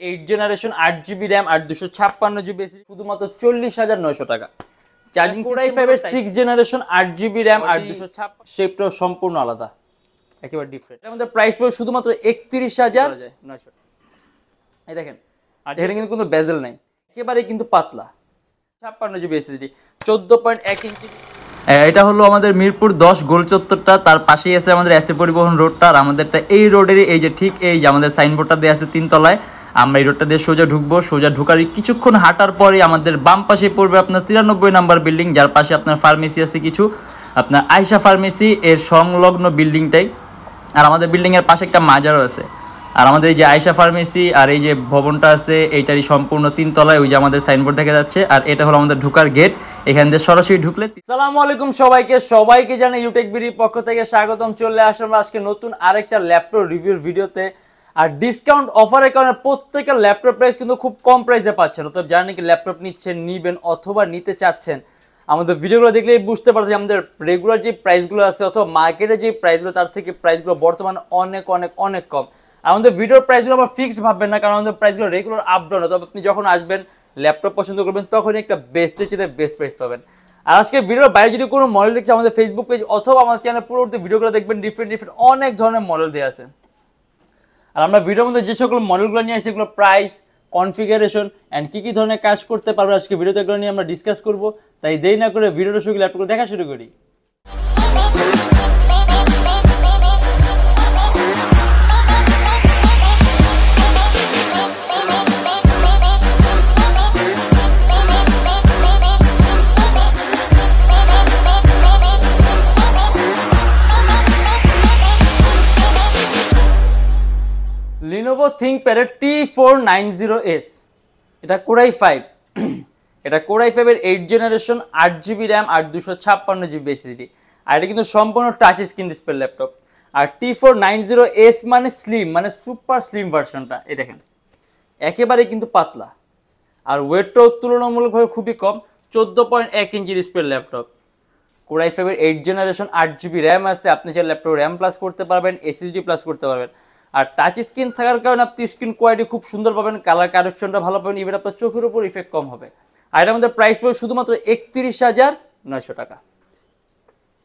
8 generation 8GB RAM আর 256GB SSD শুধুমাত্র 40,900 টাকা। Charging core i5 এর 6 জেনারেশন 8GB RAM আর 256 শেপটাও সম্পূর্ণ আলাদা, একেবারে ডিফারেন্ট। এর মধ্যে প্রাইস পড়বে শুধুমাত্র 31,900। এই দেখেন, আর এখানে কিন্তু কোনো বেজেল নাই, একেবারে কিন্তু পাতলা 56GB SSD 14.1 ইঞ্চি। এটা হলো আমাদের মিরপুর 10 গোল চত্বরটা, তার পাশেই আছে আমাদের এসএ পরিবহন রোডটা। আর আমাদেরটা এই রোডেরই এই যে ঠিক এই যে আমাদের সাইনবোর্ডটা দেওয়া আছে 3 তলায়। আমরা এই রোডটা দিয়ে সোজা ঢুকবো, সোজা ঢুকার কিছুক্ষণ হাঁটার পরে আমাদের বাম পাশে পড়বে আপনার 93 নাম্বার বিল্ডিং, যার পাশে আপনার ফার্মেসি আছে কিছু, আপনার আয়শা ফার্মেসি এর সংলগ্ন বিল্ডিংটাই। আর আমাদের বিল্ডিংয়ের পাশে একটা মাজারও আছে। আর আমাদের এই যে আয়শা ফার্মেসি আর এই যে ভবনটা আছে এইটারই সম্পূর্ণ 3 তলায়, ওই যে আমাদের সাইনবোর্ড দেখা যাচ্ছে। আর এটা হলো আমাদের ঢুকার গেট, এখান দিয়ে সরাসরি ঢুকলে। আসসালামু আলাইকুম সবাইকে জানাই ইউটেকবিডি পক্ষ থেকে স্বাগতম। চলে আসলাম আজকে নতুন আরেকটা ল্যাপটপ রিভিউর ভিডিওতে। আর ডিসকাউন্ট অফারের কারণে প্রত্যেকটা ল্যাপটপ প্রাইস কিন্তু খুব কম প্রাইসে পাচ্ছেন। অতএব যারা নাকি ল্যাপটপ নিবেন অথবা নিতে চাচ্ছেন, আমাদের ভিডিওগুলো দেখলেই বুঝতে পারছেন যে আমাদের রেগুলার যে প্রাইসগুলো আছে অথবা মার্কেটে যে প্রাইসগুলো তার থেকে প্রাইসগুলো বর্তমানে অনেক কম। আমাদের ভিডিওর প্রাইসগুলো আবার ফিক্সড ভাববেন না, কারণ আমাদের প্রাইসগুলো রেগুলার আপ ডাউন। তবে আপনি যখন আসবেন ল্যাপটপ পছন্দ করবেন তখনই একটা বেস্টের চেয়ে বেস্ট প্রাইস পাবেন। আর আজকে ভিডিওর বাইরে যদি কোনো মডেল দেখছে, আমাদের ফেসবুক পেজ অথবা আমাদের চ্যানেল পরবর্তী ভিডিওগুলো দেখবেন, ডিফারেন্ট অনেক ধরনের মডেল দেওয়া আছে। আর আমরা ভিডিওর মধ্যে যে সকল মডেলগুলো নিয়ে আসি সেগুলো প্রাইস, কনফিগারেশন অ্যান্ড কী ধরনের কাজ করতে পারবে আজকে ভিডিওতে এগুলো নিয়ে আমরা ডিসকাস করবো। তাই দেরি না করে ভিডিওটা শুরু ল্যাপটপগুলো দেখা শুরু করি। লিনোভো থিংকপ্যাড T490S, এটা কোর i5, এটা কোর i5 এর 8 জেনারেশন 8GB RAM আর 256GB SSD। আর এটা কিন্তু সম্পূর্ণ টাচ স্ক্রিন ডিসপ্লে ল্যাপটপ। আর T490S মানে স্লিম, মানে সুপার স্লিম ভার্সনটা। এই দেখেন, একেবারে কিন্তু পাতলা আর ওয়েটটাও তুলনামূলকভাবে খুবই কম। 14.1 inch display laptop, core i5 এর 8 জেনারেশন 8GB RAM আছে। আপনি চাইলে ল্যাপটপ RAM প্লাস করতে পারবেন, SSD প্লাস করতে পারবেন। আর টাচ স্ক্রিন থাকার কারণে আপনি স্ক্রিন কোয়ালিটি খুব সুন্দর পাবেন, কালার কারেকশনটা ভালো পাবেন, ইভেন আপনার চোখের উপর ইফেক্ট কম হবে। আর এটা আমাদের প্রাইস পড়বে শুধুমাত্র 31,900 টাকা।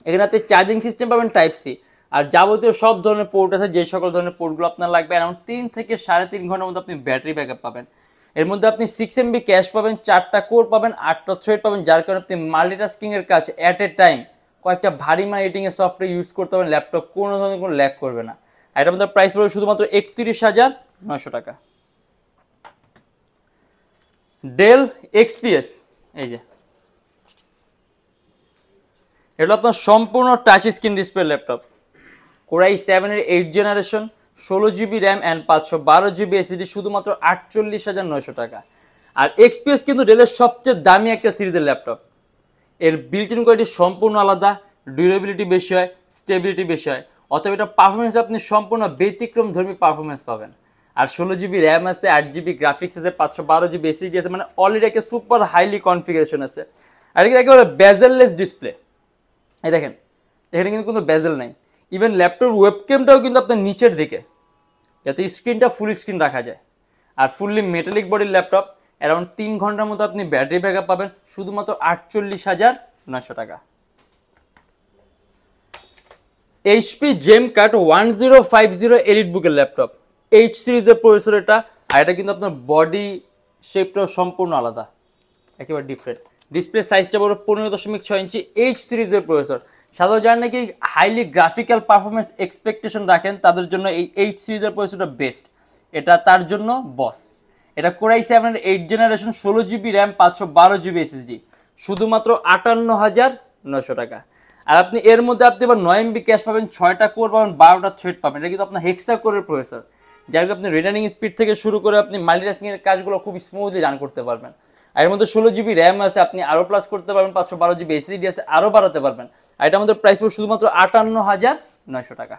এখানে আপনি চার্জিং সিস্টেম পাবেন টাইপ সি, আর যাবতীয় সব ধরনের পোর্ট আছে, যে সকল ধরনের পোর্টগুলো আপনার লাগবে। অ্যারাউন্ড 3 থেকে 3.5 ঘন্টার মধ্যে আপনি ব্যাটারি ব্যাকআপ পাবেন। এর মধ্যে আপনি 6MB ক্যাশ পাবেন, 4টা কোর পাবেন, 8টা থ্রেড পাবেন, যার কারণে আপনি মাল্টিটাস্কিং এর কাজ অ্যাট এ টাইম কয়েকটা ভারী এডিটিং এর সফটওয়্যার ইউজ করতে পারবেন। ল্যাপটপ কোনো ধরনের কোনো ল্যাগ করবে না। এটা আমাদের প্রাইস পড়বে শুধুমাত্র 31,900 টাকা। ডেল XPS, এই যে এটা আপনার সম্পূর্ণ touch screen display laptop, core i7 এর 8 generation 16GB RAM and 512GB SSD শুধুমাত্র 48,900 টাকা। আর XPS কিন্তু ডেলের সবচেয়ে দামি একটা সিরিজের ল্যাপটপ। এর বিল্ট ইন কোয়ালিটি সম্পূর্ণ আলাদা, ডিউরেবিলিটি বেশি হয়, স্টেবিলিটি বেশি হয়। অতএব এটা পারফরমেন্স আপনি সম্পূর্ণ ব্যতিক্রম ধর্মী পারফরমেন্স পাবেন। আর 16GB RAM আছে, 8GB গ্রাফিক্স আছে, 512GB SSD আছে, মানে অলরেডি একটা সুপার হাইলি কনফিগারেশন আছে। আর একেবারে বেজেললেস ডিসপ্লে। এই দেখেন, এখানে কিন্তু কোনো বেজেল নাই। ইভেন ল্যাপটপ ওয়েবক্যামটাও কিন্তু আপনার নিচের দিকে, যাতে স্ক্রিনটা ফুল স্ক্রিন রাখা যায়। আর ফুললি মেটালিক বডির ল্যাপটপ, অ্যারাউন্ড 3 ঘন্টার মতো আপনি ব্যাটারি ব্যাকআপ পাবেন শুধুমাত্র 48,900 টাকা। HP জেমকাট 1050 এলিট বুকের ল্যাপটপ, H সিরিজের প্রসেসর এটা। আর এটা কিন্তু আপনার বডি শেপটাও সম্পূর্ণ আলাদা, একেবারে ডিফারেন্ট। ডিসপ্লে সাইজটা বড় 15.6 ইঞ্চি, H সিরিজের প্রসেসর। সাধারণত যারা নাকি হাইলি গ্রাফিক্যাল পারফরমেন্স এক্সপেকটেশন রাখেন তাদের জন্য এই H সিরিজের প্রসেসরটা বেস্ট, এটা তার জন্য বস। এটা কোর i7 এর 8 generation 16GB RAM 512GB SSD শুধুমাত্র 58,900 টাকা। আর আপনি এর মধ্যে আপনি এবার 9MB ক্যাশ পাবেন, 6টা কোর পাবেন, 12টা থ্রেড পাবেন। এটা কিন্তু আপনার হেক্সা কোরের প্রসেসর, যার আপনি রিটার্নিং স্পিড থেকে শুরু করে আপনি মাল্টিটাস্কিং এর কাজগুলো খুব স্মুথলি রান করতে পারবেন। আর এর মধ্যে 16GB RAM আছে, আপনি আরও প্লাস করতে পারবেন, 512GB SSD আছে, আরও বাড়াতে পারবেন। আর এটা আমাদের প্রাইস পড়বে শুধুমাত্র 58,900 টাকা।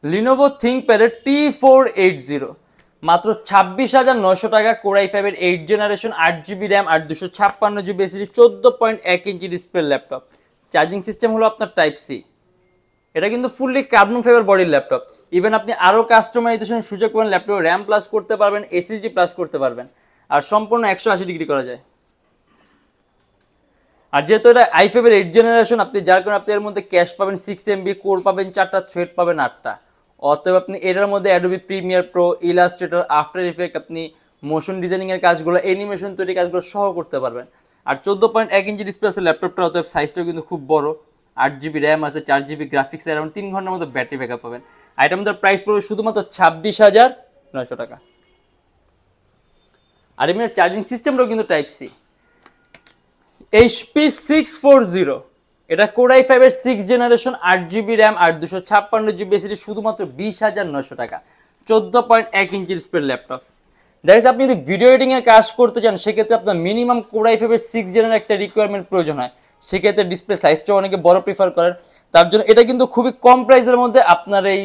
লিনোভো থিংকপ্যাড T480 মাত্র 26,900 টাকা। কোর i5 এর 8 জেনারেশন 8GB RAM আর 256GB SSD 14.1 inch display laptop. Charging system হলো আপনার টাইপ সি। এটা কিন্তু ফুললি কার্বন ফাইবার বডির ল্যাপটপ। ইভেন আপনি আরো কাস্টমাইজেশন সুযোগ পাবেন, ল্যাপটপে র্যাম প্লাস করতে পারবেন, এসএসডি প্লাস করতে পারবেন, আর সম্পূর্ণ 180 ডিগ্রি করা যায়। আর যেহেতু এটা i5 এর 8 জেনারেশন, আপনি যার কারণে আপনি এর মধ্যে ক্যাশ পাবেন 6 MB, কোর পাবেন 4টা, থ্রেড পাবেন 8টা। অতএব আপনি এটার মধ্যে Adobe Premiere Pro, Illustrator, after effect, আপনি মোশন ডিজাইনিং এর কাজগুলো, অ্যানিমেশন তৈরির কাজগুলো সহ করতে পারবেন। আর 14.1 ইঞ্চি ডিসপ্লে আছে ল্যাপটপটা, অতএব সাইজটাও কিন্তু খুব বড়। 8GB র্যাম আছে, 4GB গ্রাফিক্স, অ্যারাউন্ড 3 ঘন্টার মতো ব্যাটারি ব্যাকআপ পাবেন। আইটেম আমাদের প্রাইস পড়বে শুধুমাত্র 26,900 টাকা। আর এমনি চার্জিং সিস্টেমটাও কিন্তু টাইপ সি। HP 640, এটা কোর i5 এর 6 জেনারেশন, 8GB র্যাম আর 256GB এসএসডি, শুধুমাত্র 20,900 টাকা। 14.1 ইঞ্চি ডিসপ্লে ল্যাপটপ। দেখেন আপনি যদি ভিডিও এডিটিং এর কাজ করতে চান, সেক্ষেত্রে আপনার মিনিমাম কোর i5 এর 6 জেনারেশন একটা রিকোয়ারমেন্ট প্রয়োজন হয়। সেক্ষেত্রে ডিসপ্লে সাইজটা অনেকে বড় প্রিফার করেন, তার জন্য এটা কিন্তু খুবই কম প্রাইসের মধ্যে আপনার এই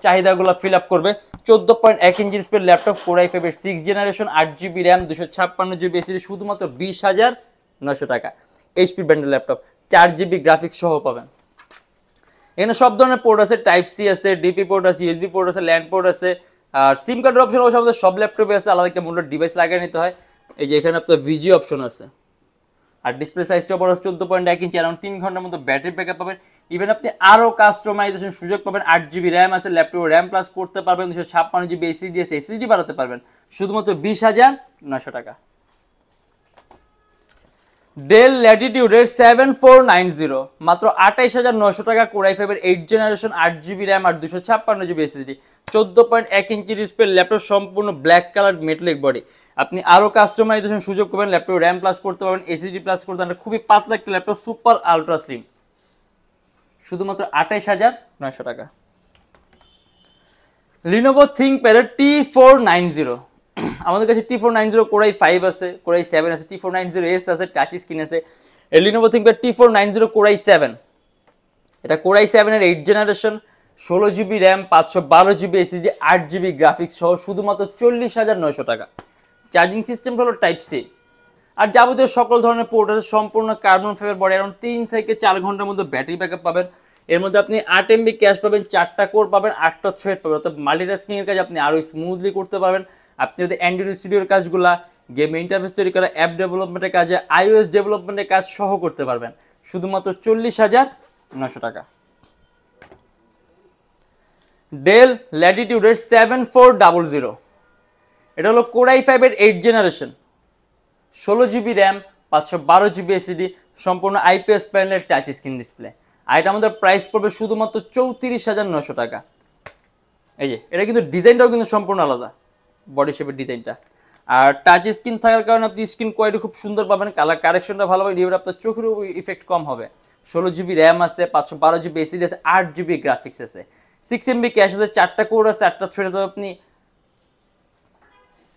চাহিদাগুলো ফিল আপ করবে। 14.1 inch display laptop, core i5 এর 6 generation, 8GB RAM, 256GB SSD, শুধুমাত্র 20,900 টাকা। HP ব্র্যান্ডের ল্যাপটপ, 4GB গ্রাফিক্স সহ পাবেন। এখানে সব ধরনের পোর্ট আছে, টাইপ সি আছে, ডিপি পোর্ট আছে, ইউএসবি পোর্ট আছে, ল্যান্ড পোর্ট আছে, আর সিম কার্ডের অপশন অবশ্য আমাদের সব ল্যাপটপে আছে, আলাদা একটা মূল্যের ডিভাইস লাগিয়ে নিতে হয়। এই যে এখানে আপনার ভিজি অপশন আছে। আর ডিসপ্লে সাইজটা বড়, 14.1 ইঞ্চি, অ্যারাউন্ড 3 ঘন্টার মতো ব্যাটারি ব্যাকআপ পাবেন। ইভেন আপনি আরো কাস্টমাইজেশন সুযোগ পাবেন, 8GB র্যাম আছে, ল্যাপটপে র্যাম প্লাস করতে পারবেন, 256GB এসএসডি আছে, এসএসডি বাড়াতে পারবেন, শুধুমাত্র 20,900 টাকা। ডেল ল্যাটিটিউডের 7490, মাত্র 28,900 টাকা। কোর i5 এর 8 জেনারেশন, 8GB র্যাম আর 256GB SSD, 14.1 inch display laptop, সম্পূর্ণ ব্ল্যাক কালার মেটালিক বডি। আপনি আরো কাস্টমাইজেশন সুযোগ পাবেন, ল্যাপটপে র্যাম প্লাস করতে পারবেন, এসএসডি প্লাস করতে পারবেন। খুবই পাতলা একটা ল্যাপটপ, সুপার আলট্রা স্লিম, শুধুমাত্র 28,900 টাকা। লিনোভো থিংকপ্যাড T490, আমাদের কাছে T490 কোর i5 আছে, কোর i7 আছে, T490S আছে, টাচ স্ক্রিন আছে। এই Lenovo ThinkPad T490 core i7, এটা কোর i7 এর 8 generation, 16GB RAM, 512GB SSD, 8GB graphics সহ, শুধুমাত্র 40,900 টাকা। চার্জিং সিস্টেম হলো টাইপ সি, আর যাবতীয় সকল ধরনের পোর্ট আছে, সম্পূর্ণ কার্বন ফাইবার বডি, অ্যারাউন্ড 3 থেকে 4 ঘন্টার মধ্যে ব্যাটারি ব্যাকআপ পাবেন। এর মধ্যে আপনি 8 MB ক্যাশ পাবেন, 4টা কোর পাবেন, 8টা থ্রেড পাবেন, অর্থাৎ মাল্টিটাস্কিং এর কাজ আপনি আরো স্মুথলি করতে পারবেন। আপনি যদি অ্যান্ড্রয়েড স্টুডিওর কাজগুলা, গেম ইন্টারফেস তৈরি করা, অ্যাপ ডেভেলপমেন্টের কাজে, iOS ডেভেলপমেন্টের কাজ সহ করতে পারবেন, শুধুমাত্র 40,900 টাকা। ডেল ল্যাটিটিউডের 7400, এটা হলো কোর i5 এর 8 generation, 16GB RAM, 512GB SSD, সম্পূর্ণ IPS প্যানেলের টাচ স্ক্রিন ডিসপ্লে। আর এটা আমাদের প্রাইস পড়বে শুধুমাত্র 34,900 টাকা। এই যে এটা কিন্তু ডিজাইনটাও কিন্তু সম্পূর্ণ আলাদা, বডি শেপের ডিজাইনটা। আর টাচ স্ক্রিন থাকার কারণে আপনি স্ক্রিন কোয়ালিটি খুব সুন্দর পাবেন, কালার কারেকশনটা ভালো হবে, ইভেন আপনার চোখের ইফেক্ট কম হবে। 16GB র্যাম আছে, 512GB এসএসডি আছে, 8GB গ্রাফিক্স আছে, 6 MB ক্যাশ আছে, 4টা কোর আছে, 8টা থ্রেড আছে। আপনি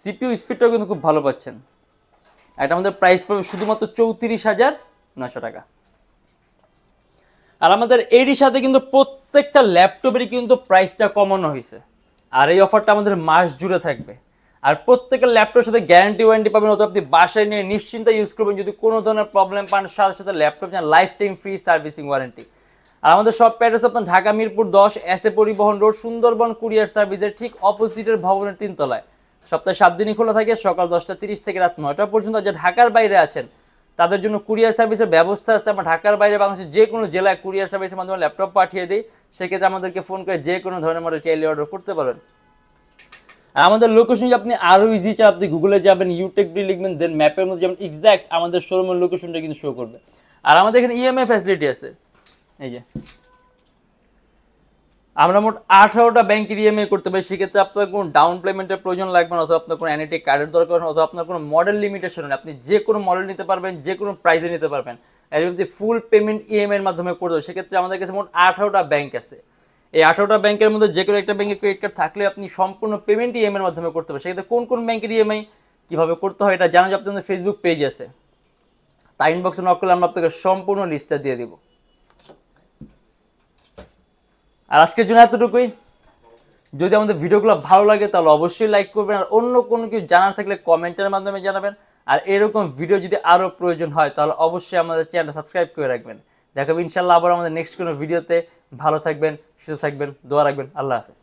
সিপিইউ স্পিডটাও কিন্তু খুব ভালো পাচ্ছেন। এটা আমাদের প্রাইস পড়বে শুধুমাত্র 34,900 টাকা। আর আমাদের এরই সাথে কিন্তু প্রত্যেকটা ল্যাপটপেরই কিন্তু প্রাইসটা কমানো হয়েছে, আর এই অফারটা আমাদের মাস জুড়ে থাকবে। আর প্রত্যেকটা ল্যাপটপের সাথে গ্যারান্টি ওয়ারেন্টি পাবেন, অথবা আপনি বাসায় নিয়ে নিশ্চিন্তে ইউজ করবেন। যদি কোনো ধরনের প্রবলেম পান, সাথে সাথে laptop lifetime free servicing warranty. আর আমাদের সব প্যাড্রেস আপনার ঢাকা মিরপুর 10 এসএ পরিবহন রোড, সুন্দরবন কুরিয়ার সার্ভিসের ঠিক অপোজিটের ভবনের 3 তলায়। সপ্তাহে 7 দিনই খোলা থাকে, সকাল 10টা 30 থেকে রাত 9টা পর্যন্ত। যে ঢাকার বাইরে আছেন তাদের জন্য কুরিয়ার সার্ভিসের ব্যবস্থা আছে। আমরা ঢাকার বাইরে বাংলাদেশের যে কোনো জেলায় কুরিয়ার সার্ভিসের মাধ্যমে ল্যাপটপ পাঠিয়ে দিই। সেক্ষেত্রে আমাদেরকে ফোন করে যে কোনো ধরনের মডেল চাইলে অর্ডার করতে পারেন। আর আমাদের লোকেশন আপনি আরও ইজি চান, আপনি গুগলে যাবেন, Youtechbd লিখবেন, দেন ম্যাপের মধ্যে যেমন এক্সাক্ট আমাদের শোরুমের লোকেশনটা কিন্তু শো করবে। আর আমাদের এখানে ইএমআই ফ্যাসিলিটি আছে। এই যে আমরা মোট 18টা ব্যাংকের ইএমআই করতে পারি। সেক্ষেত্রে আপনার কোনো ডাউন পেমেন্টের প্রয়োজন লাগবে না, অথবা আপনার কোনো এনআইটি কার্ডের দরকার না, অথবা আপনার কোনো মডেল লিমিটেশন নেই। আপনি যে কোনো মডেল নিতে পারবেন, যে কোনো প্রাইসে নিতে পারবেন। এর মধ্যে ফুল পেমেন্ট ইএমআই এর মাধ্যমে করতে হবে। সেক্ষেত্রে আমাদের কাছে মোট 18টা ব্যাংক আছে। এই 18টা ব্যাংকের মধ্যে যে কোনো একটা ব্যাংকের ক্রেডিট কার্ড থাকলে আপনি সম্পূর্ণ পেমেন্ট ইএমআই এর মাধ্যমে করতে পারবেন। সেক্ষেত্রে কোন কোন ব্যাংকের ইএমআই কীভাবে করতে হয় এটা জানা যায় আপনাদের ফেসবুক পেজ আছে, তাই ইনবক্সে নক করলে আমরা আপনাকে সম্পূর্ণ লিস্টটা দিয়ে দিব। আর আজকের জন্য এতটুকুই। যদি আমাদের ভিডিওগুলো ভালো লাগে তাহলে অবশ্যই লাইক করবেন, আর অন্য কোনো কিছু জানার থাকলে কমেন্টের মাধ্যমে জানাবেন। আর এরকম ভিডিও যদি আরও প্রয়োজন হয় তাহলে অবশ্যই আমাদের চ্যানেলটা সাবস্ক্রাইব করে রাখবেন। দেখাবো ইনশাল্লাহ আবার আমাদের নেক্সট কোনো ভিডিওতে। ভালো থাকবেন, সুস্থ থাকবেন, দোয়া রাখবেন। আল্লাহ হাফেজ।